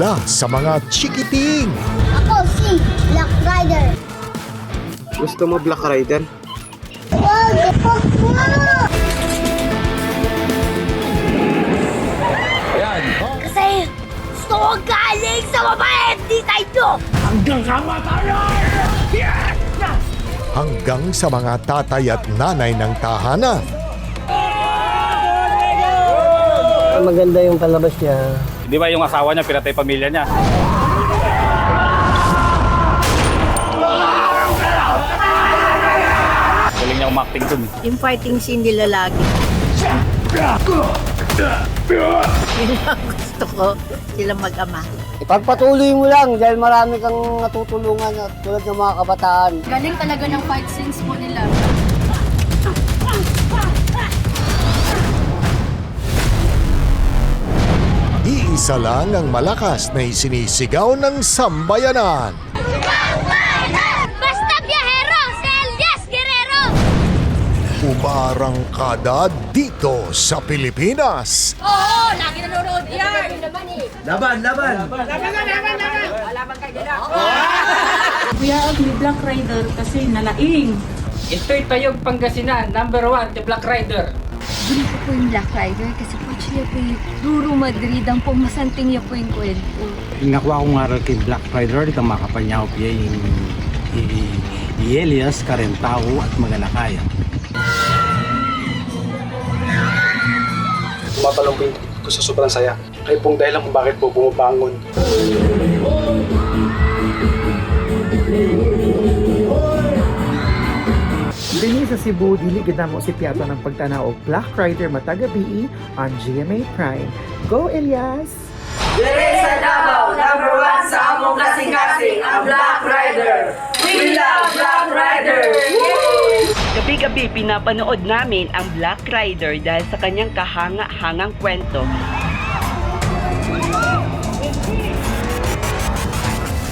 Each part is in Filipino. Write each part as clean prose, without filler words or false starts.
para sa mga chikiting. Ako si Black Rider. Gusto mo Black Rider? Wag mo! Kasi gusto ko galing sa mabait di sa inyo! Hanggang sa mga tatay at nanay ng tahanan. Maganda yung palabas niya. Di ba yung asawa niya, pinatay pamilya niya? Galing niya umakting dun. Yung fighting scene nila lagi. Yun ang gusto ko, sila mag-ama. Ipagpatuloy mo lang dahil marami kang natutulungan at tulad ng mga kabataan. Galing talaga ng fight scenes po nila. Iisa lang ang malakas na isinisigaw ng sambayanan. Basta biyahero! Si Elias Guerrero! Umarangkada dito sa Pilipinas. Oo! Lagi nanonood yan! Kuya ni Black Rider kasi nalaing. Ito'y Tayog Pangasinan, #1, the Black Rider. Gusto ko po yung Black Rider kasi po siya po yung Duro Madrid ang pumasanting niya po yung kwento. Nakuha kong aral kay Black Rider, ito makapanyaw piya yung Elias, Karentao at Magalakaya. Tumatalong ko sa sobrang saya. Kayo pong dahilan kung bakit po bumabangon. Dini sa Cebu, dili gid namo si piyato ng pagtanaw og Black Rider matag gabi on GMA Prime. Go Elias! Dire sa Davao, #1 sa among kasing-kasing, ang Black Rider. We love Black Rider! Gabi-gabi pinapanood namin ang Black Rider dahil sa kanyang kahanga-hangang kwento.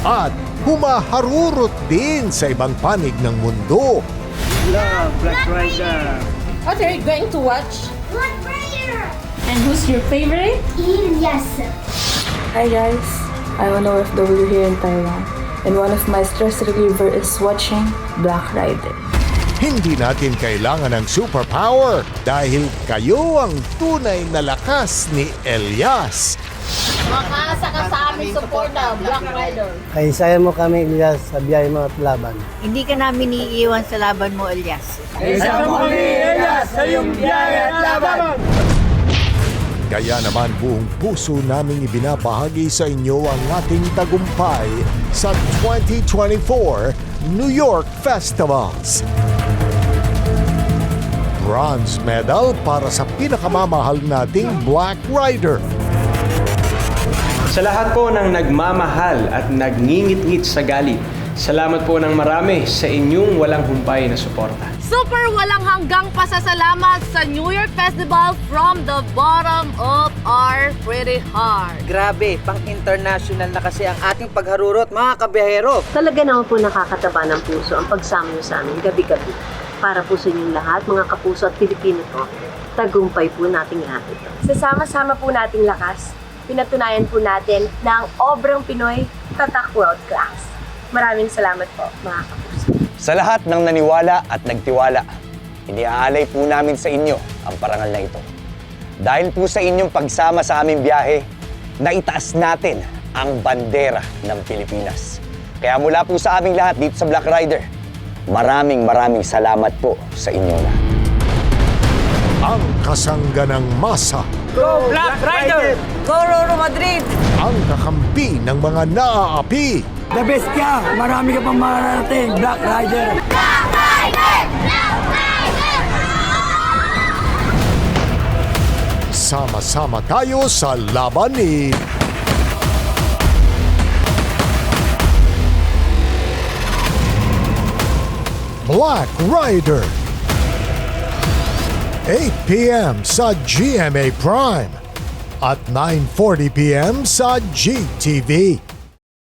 At humaharurot din sa ibang panig ng mundo. Love, Black Rider. What are you going to watch? Black Rider! And who's your favorite? Elias! Hi guys, I'm an OFW here in Taiwan. And one of my stress reliever is watching Black Rider. Hindi natin kailangan ng superpower dahil kayo ang tunay na lakas ni Elias. Makaasa ka sa aming suporta, Black Rider. Kaya saya mo kami, Elias, sa biyahe mo at laban. Hindi ka namin iiwan sa laban mo, Elias. Kaya naman buong puso naming ibinabahagi sa inyo ang ating tagumpay sa 2024 New York Festivals. Bronze medal para sa pinakamamahal nating Black Rider. Sa lahat po ng nagmamahal at nagngingit-ngit sa galit, salamat po ng marami sa inyong walang humpay na suporta. Super walang hanggang pasasalamat sa New York Festival from the bottom of our pretty heart. Grabe, pang-international na kasi ang ating pagharurot, mga kabiyahero. Talaga naman po nakakataba ng puso ang pagsama niyo sa amin gabi-gabi. Para po sa inyong lahat, mga kapuso at Pilipino po, tagumpay po nating lahat ito. Sa sama-sama po nating lakas, pinatunayan po natin na ang obrang Pinoy, tatak world class. Maraming salamat po, mga kapuso. Sa lahat ng naniwala at nagtiwala, iniaalay po namin sa inyo ang parangal na ito. Dahil po sa inyong pagsama sa aming biyahe, naitaas natin ang bandera ng Pilipinas. Kaya mula po sa aming lahat dito sa Black Rider, maraming salamat po sa inyo lahat. Ang kasangganang masa. Go Black Rider! Go, Roro Madrid! Ang kakampi ng mga naaapi. The best ka! Marami ka pang mararating, Black Rider! Black Rider! Black Rider! Sama-sama tayo sa laban ni Black Rider. 8 p.m. sa GMA Prime at 9:40 p.m. sa GTV.